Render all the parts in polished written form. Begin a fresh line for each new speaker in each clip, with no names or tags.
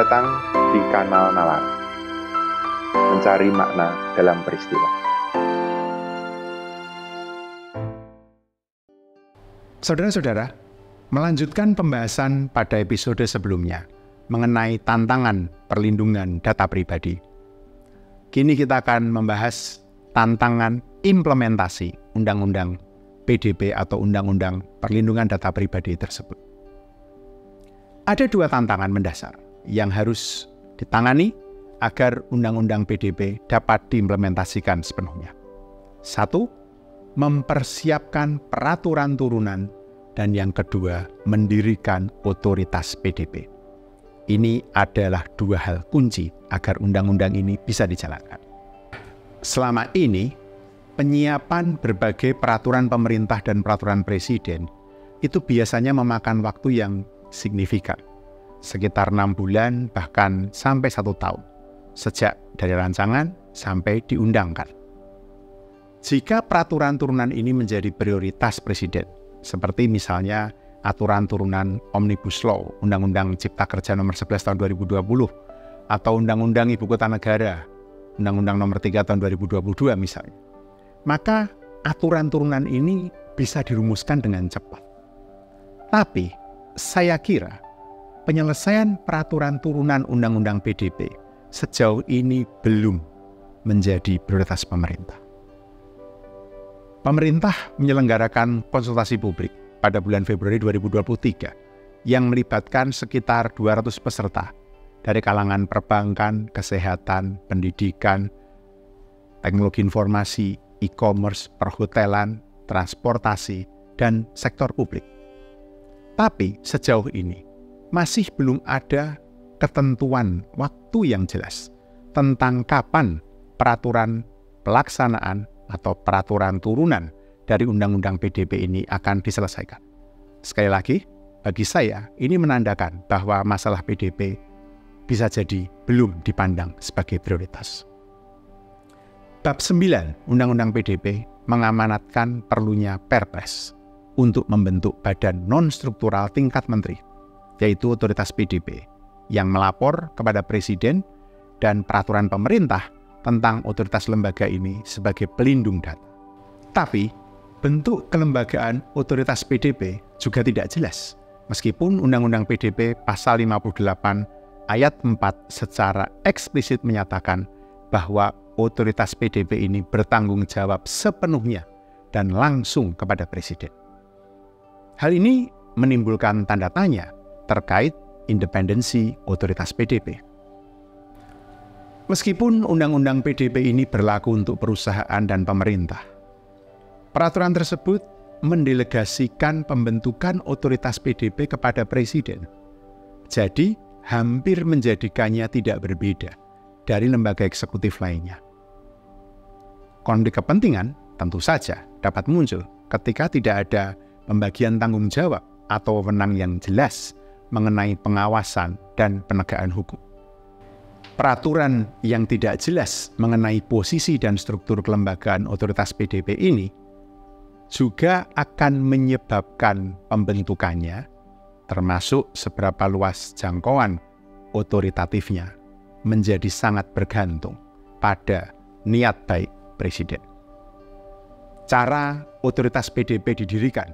Selamat datang di Kanal Nalar, mencari makna dalam peristiwa.
Saudara-saudara, melanjutkan pembahasan pada episode sebelumnya mengenai tantangan perlindungan data pribadi. Kini kita akan membahas tantangan implementasi Undang-Undang PDP atau Undang-Undang Perlindungan Data Pribadi tersebut. Ada dua tantangan mendasar yang harus ditangani agar Undang-Undang PDP dapat diimplementasikan sepenuhnya. Satu, mempersiapkan peraturan turunan, dan yang kedua, mendirikan otoritas PDP. Ini adalah dua hal kunci agar undang-undang ini bisa dijalankan. Selama ini, penyiapan berbagai peraturan pemerintah dan peraturan presiden itu biasanya memakan waktu yang signifikan, sekitar 6 bulan bahkan sampai 1 tahun, sejak dari rancangan sampai diundangkan. Jika peraturan turunan ini menjadi prioritas presiden, seperti misalnya aturan turunan Omnibus Law, Undang-Undang Cipta Kerja nomor 11 tahun 2020, atau Undang-Undang Ibu Kota Negara, Undang-Undang nomor 3 tahun 2022 misalnya, maka aturan turunan ini bisa dirumuskan dengan cepat. Tapi saya kira penyelesaian peraturan turunan Undang-Undang PDP sejauh ini belum menjadi prioritas pemerintah. Pemerintah menyelenggarakan konsultasi publik pada bulan Februari 2023 yang melibatkan sekitar 200 peserta dari kalangan perbankan, kesehatan, pendidikan, teknologi informasi, e-commerce, perhotelan, transportasi, dan sektor publik. Tapi sejauh ini masih belum ada ketentuan waktu yang jelas tentang kapan peraturan pelaksanaan atau peraturan turunan dari Undang-Undang PDP ini akan diselesaikan. Sekali lagi, bagi saya ini menandakan bahwa masalah PDP bisa jadi belum dipandang sebagai prioritas. Bab 9 Undang-Undang PDP mengamanatkan perlunya Perpres untuk membentuk badan non-struktural tingkat menteri, yaitu otoritas PDP, yang melapor kepada Presiden dan peraturan pemerintah tentang otoritas lembaga ini sebagai pelindung data. Tapi, bentuk kelembagaan otoritas PDP juga tidak jelas, meskipun Undang-Undang PDP Pasal 58 Ayat 4 secara eksplisit menyatakan bahwa otoritas PDP ini bertanggung jawab sepenuhnya dan langsung kepada Presiden. Hal ini menimbulkan tanda tanya terkait independensi otoritas PDP. Meskipun Undang-Undang PDP ini berlaku untuk perusahaan dan pemerintah, peraturan tersebut mendelegasikan pembentukan otoritas PDP kepada Presiden. Jadi, hampir menjadikannya tidak berbeda dari lembaga eksekutif lainnya. Konflik kepentingan tentu saja dapat muncul ketika tidak ada pembagian tanggung jawab atau wewenang yang jelas mengenai pengawasan dan penegakan hukum. Peraturan yang tidak jelas mengenai posisi dan struktur kelembagaan otoritas PDP ini juga akan menyebabkan pembentukannya, termasuk seberapa luas jangkauan otoritatifnya, menjadi sangat bergantung pada niat baik Presiden. Cara otoritas PDP didirikan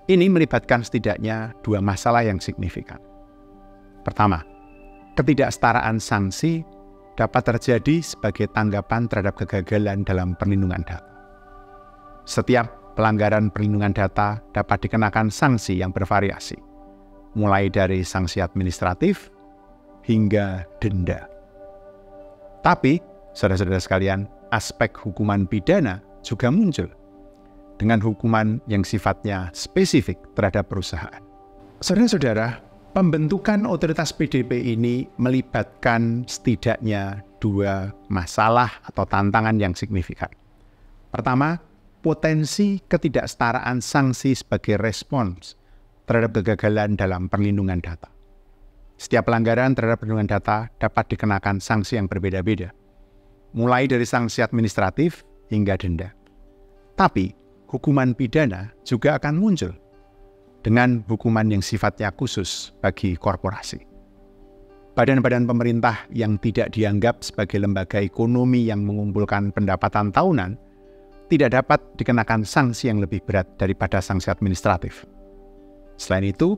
ini melibatkan setidaknya dua masalah yang signifikan. Pertama, ketidaksetaraan sanksi dapat terjadi sebagai tanggapan terhadap kegagalan dalam perlindungan data. Setiap pelanggaran perlindungan data dapat dikenakan sanksi yang bervariasi, mulai dari sanksi administratif hingga denda. Tapi, saudara-saudara sekalian, aspek hukuman pidana juga muncul dengan hukuman yang sifatnya spesifik terhadap perusahaan. Saudara-saudara, pembentukan otoritas PDP ini melibatkan setidaknya dua masalah atau tantangan yang signifikan. Pertama, potensi ketidaksetaraan sanksi sebagai respons terhadap kegagalan dalam perlindungan data. Setiap pelanggaran terhadap perlindungan data dapat dikenakan sanksi yang berbeda-beda, mulai dari sanksi administratif hingga denda. Tapi, hukuman pidana juga akan muncul dengan hukuman yang sifatnya khusus bagi korporasi. Badan-badan pemerintah yang tidak dianggap sebagai lembaga ekonomi yang mengumpulkan pendapatan tahunan tidak dapat dikenakan sanksi yang lebih berat daripada sanksi administratif. Selain itu,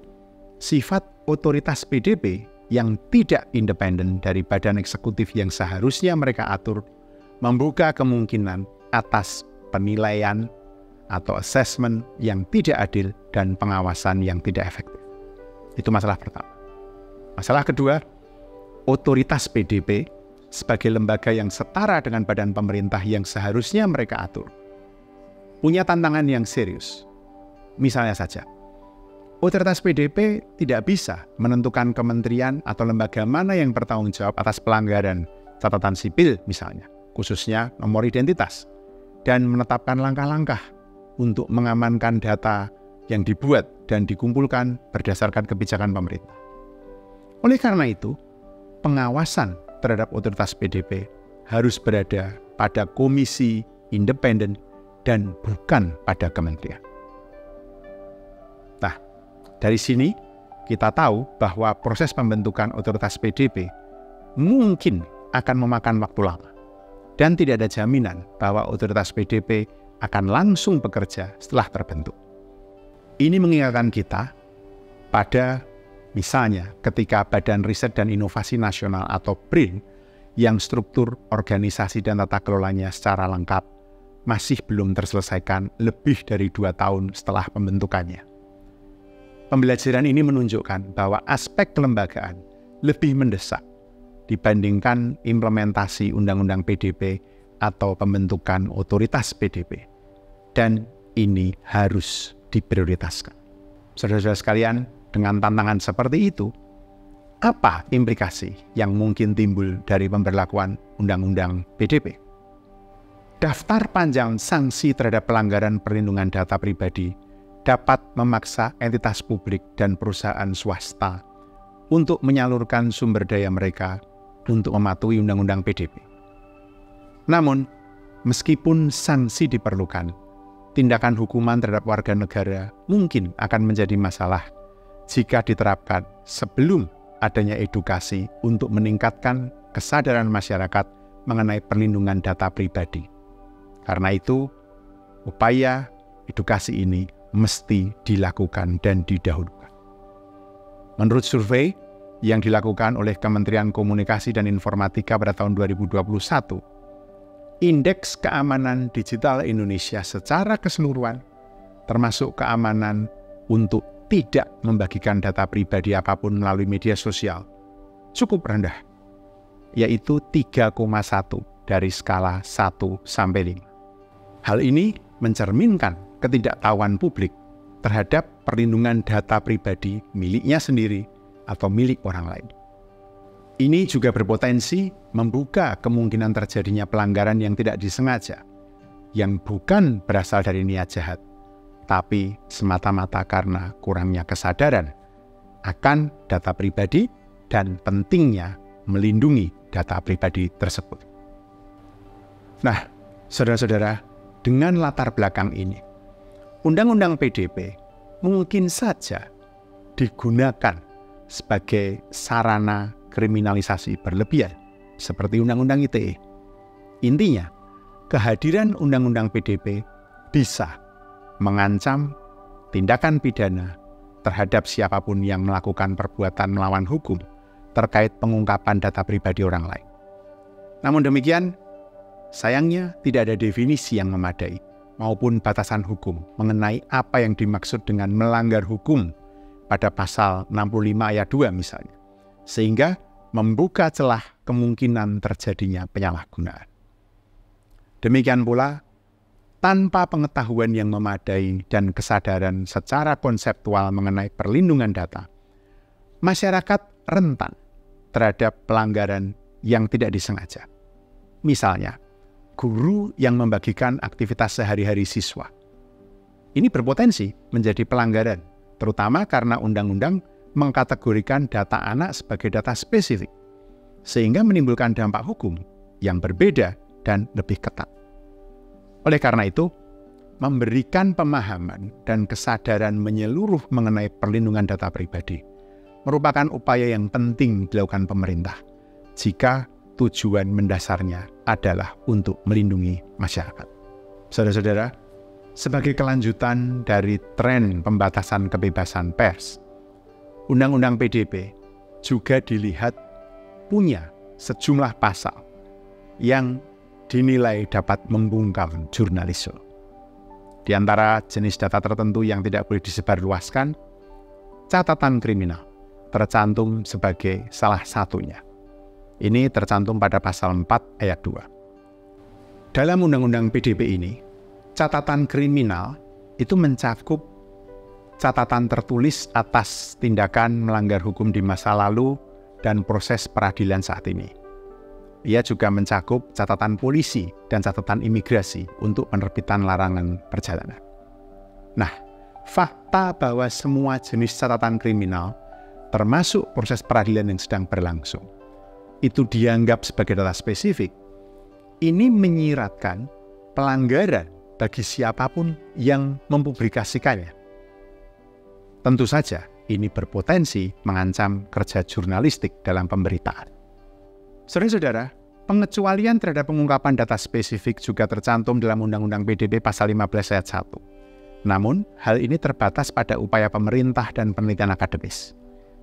sifat otoritas PDP yang tidak independen dari badan eksekutif yang seharusnya mereka atur membuka kemungkinan atas penilaian atau assessment yang tidak adil dan pengawasan yang tidak efektif. Itu masalah pertama. Masalah kedua, otoritas PDP sebagai lembaga yang setara dengan badan pemerintah yang seharusnya mereka atur punya tantangan yang serius. Misalnya saja, otoritas PDP tidak bisa menentukan kementerian atau lembaga mana yang bertanggung jawab atas pelanggaran catatan sipil misalnya, khususnya nomor identitas, dan menetapkan langkah-langkah untuk mengamankan data yang dibuat dan dikumpulkan berdasarkan kebijakan pemerintah. Oleh karena itu, pengawasan terhadap otoritas PDP harus berada pada komisi independen dan bukan pada kementerian. Nah, dari sini kita tahu bahwa proses pembentukan otoritas PDP mungkin akan memakan waktu lama dan tidak ada jaminan bahwa otoritas PDP akan langsung bekerja setelah terbentuk. Ini mengingatkan kita pada misalnya ketika Badan Riset dan Inovasi Nasional atau BRIN yang struktur organisasi dan tata kelolanya secara lengkap masih belum terselesaikan lebih dari 2 tahun setelah pembentukannya. Pembelajaran ini menunjukkan bahwa aspek kelembagaan lebih mendesak dibandingkan implementasi Undang-Undang PDP atau pembentukan otoritas PDP. Dan ini harus diprioritaskan. Saudara-saudara sekalian, dengan tantangan seperti itu, apa implikasi yang mungkin timbul dari pemberlakuan Undang-Undang PDP? Daftar panjang sanksi terhadap pelanggaran perlindungan data pribadi dapat memaksa entitas publik dan perusahaan swasta untuk menyalurkan sumber daya mereka untuk mematuhi Undang-Undang PDP. Namun, meskipun sanksi diperlukan, tindakan hukuman terhadap warga negara mungkin akan menjadi masalah jika diterapkan sebelum adanya edukasi untuk meningkatkan kesadaran masyarakat mengenai perlindungan data pribadi. Karena itu, upaya edukasi ini mesti dilakukan dan didahulukan. Menurut survei yang dilakukan oleh Kementerian Komunikasi dan Informatika pada tahun 2021, Indeks Keamanan Digital Indonesia secara keseluruhan, termasuk keamanan untuk tidak membagikan data pribadi apapun melalui media sosial, cukup rendah, yaitu 3,1 dari skala 1-5. Hal ini mencerminkan ketidaktahuan publik terhadap perlindungan data pribadi miliknya sendiri atau milik orang lain. Ini juga berpotensi membuka kemungkinan terjadinya pelanggaran yang tidak disengaja, yang bukan berasal dari niat jahat, tapi semata-mata karena kurangnya kesadaran akan data pribadi dan pentingnya melindungi data pribadi tersebut. Nah, saudara-saudara, dengan latar belakang ini, Undang-Undang PDP mungkin saja digunakan sebagai sarana kriminalisasi berlebihan, seperti Undang-Undang ITE. Intinya, kehadiran Undang-Undang PDP bisa mengancam tindakan pidana terhadap siapapun yang melakukan perbuatan melawan hukum terkait pengungkapan data pribadi orang lain. Namun demikian, sayangnya tidak ada definisi yang memadai maupun batasan hukum mengenai apa yang dimaksud dengan melanggar hukum pada pasal 65 ayat 2 misalnya, sehingga membuka celah kemungkinan terjadinya penyalahgunaan. Demikian pula, tanpa pengetahuan yang memadai dan kesadaran secara konseptual mengenai perlindungan data, masyarakat rentan terhadap pelanggaran yang tidak disengaja. Misalnya, guru yang membagikan aktivitas sehari-hari siswa. Ini berpotensi menjadi pelanggaran, terutama karena undang-undang mengkategorikan data anak sebagai data spesifik, sehingga menimbulkan dampak hukum yang berbeda dan lebih ketat. Oleh karena itu, memberikan pemahaman dan kesadaran menyeluruh mengenai perlindungan data pribadi merupakan upaya yang penting dilakukan pemerintah jika tujuan mendasarnya adalah untuk melindungi masyarakat. Saudara-saudara, sebagai kelanjutan dari tren pembatasan kebebasan pers, Undang-Undang PDP juga dilihat punya sejumlah pasal yang dinilai dapat membungkam jurnalisme. Di antara jenis data tertentu yang tidak boleh disebarluaskan, catatan kriminal tercantum sebagai salah satunya. Ini tercantum pada pasal 4 ayat 2. Dalam Undang-Undang PDP ini, catatan kriminal itu mencakup catatan tertulis atas tindakan melanggar hukum di masa lalu dan proses peradilan saat ini. Ia juga mencakup catatan polisi dan catatan imigrasi untuk penerbitan larangan perjalanan. Nah, fakta bahwa semua jenis catatan kriminal, termasuk proses peradilan yang sedang berlangsung, itu dianggap sebagai data spesifik, ini menyiratkan pelanggaran bagi siapapun yang mempublikasikannya. Tentu saja, ini berpotensi mengancam kerja jurnalistik dalam pemberitaan. Saudara-saudara, pengecualian terhadap pengungkapan data spesifik juga tercantum dalam Undang-Undang PDP pasal 15 ayat 1. Namun, hal ini terbatas pada upaya pemerintah dan penelitian akademis.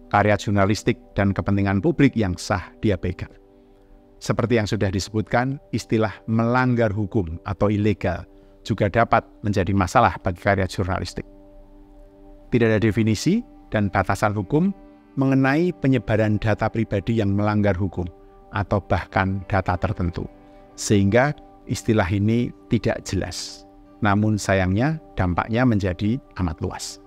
Karya jurnalistik dan kepentingan publik yang sah diabaikan. Seperti yang sudah disebutkan, istilah melanggar hukum atau ilegal juga dapat menjadi masalah bagi karya jurnalistik. Tidak ada definisi dan batasan hukum mengenai penyebaran data pribadi yang melanggar hukum atau bahkan data tertentu, sehingga istilah ini tidak jelas. Namun sayangnya dampaknya menjadi amat luas.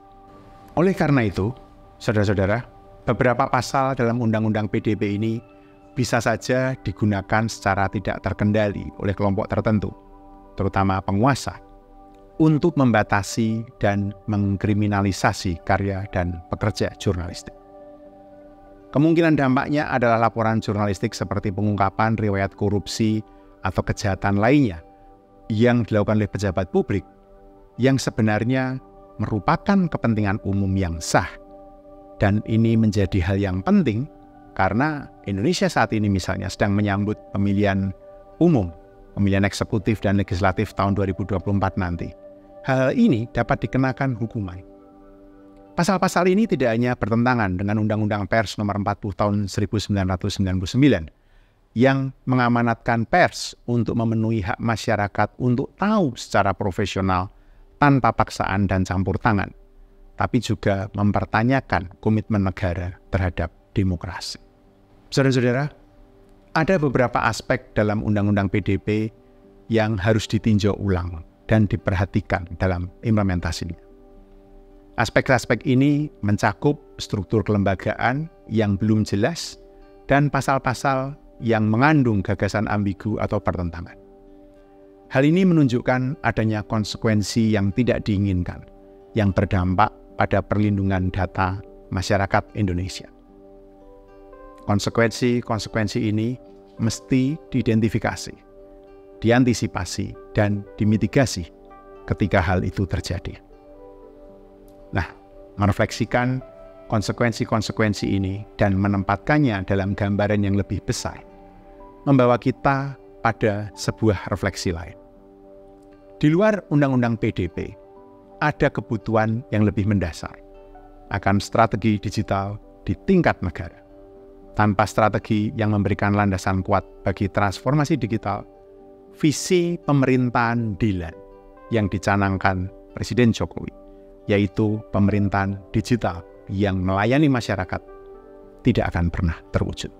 Oleh karena itu, saudara-saudara, beberapa pasal dalam Undang-Undang PDP ini bisa saja digunakan secara tidak terkendali oleh kelompok tertentu, terutama penguasa, untuk membatasi dan mengkriminalisasi karya dan pekerja jurnalistik. Kemungkinan dampaknya adalah laporan jurnalistik seperti pengungkapan riwayat korupsi atau kejahatan lainnya yang dilakukan oleh pejabat publik yang sebenarnya merupakan kepentingan umum yang sah. Dan ini menjadi hal yang penting karena Indonesia saat ini misalnya sedang menyambut pemilihan umum, pemilihan eksekutif dan legislatif tahun 2024 nanti. Hal ini dapat dikenakan hukuman. Pasal-pasal ini tidak hanya bertentangan dengan Undang-Undang Pers Nomor 40 Tahun 1999 yang mengamanatkan pers untuk memenuhi hak masyarakat untuk tahu secara profesional tanpa paksaan dan campur tangan, tapi juga mempertanyakan komitmen negara terhadap demokrasi. Saudara-saudara, ada beberapa aspek dalam Undang-Undang PDP yang harus ditinjau ulang dan diperhatikan dalam implementasinya. Aspek-aspek ini mencakup struktur kelembagaan yang belum jelas dan pasal-pasal yang mengandung gagasan ambigu atau pertentangan. Hal ini menunjukkan adanya konsekuensi yang tidak diinginkan, yang berdampak pada perlindungan data masyarakat Indonesia. Konsekuensi ini mesti diidentifikasi, diantisipasi, dan dimitigasi ketika hal itu terjadi. Nah, merefleksikan konsekuensi-konsekuensi ini dan menempatkannya dalam gambaran yang lebih besar, membawa kita pada sebuah refleksi lain. Di luar Undang-Undang PDP, ada kebutuhan yang lebih mendasar akan strategi digital di tingkat negara. Tanpa strategi yang memberikan landasan kuat bagi transformasi digital, visi pemerintahan DILAN yang dicanangkan Presiden Jokowi, yaitu pemerintahan digital yang melayani masyarakat, tidak akan pernah terwujud.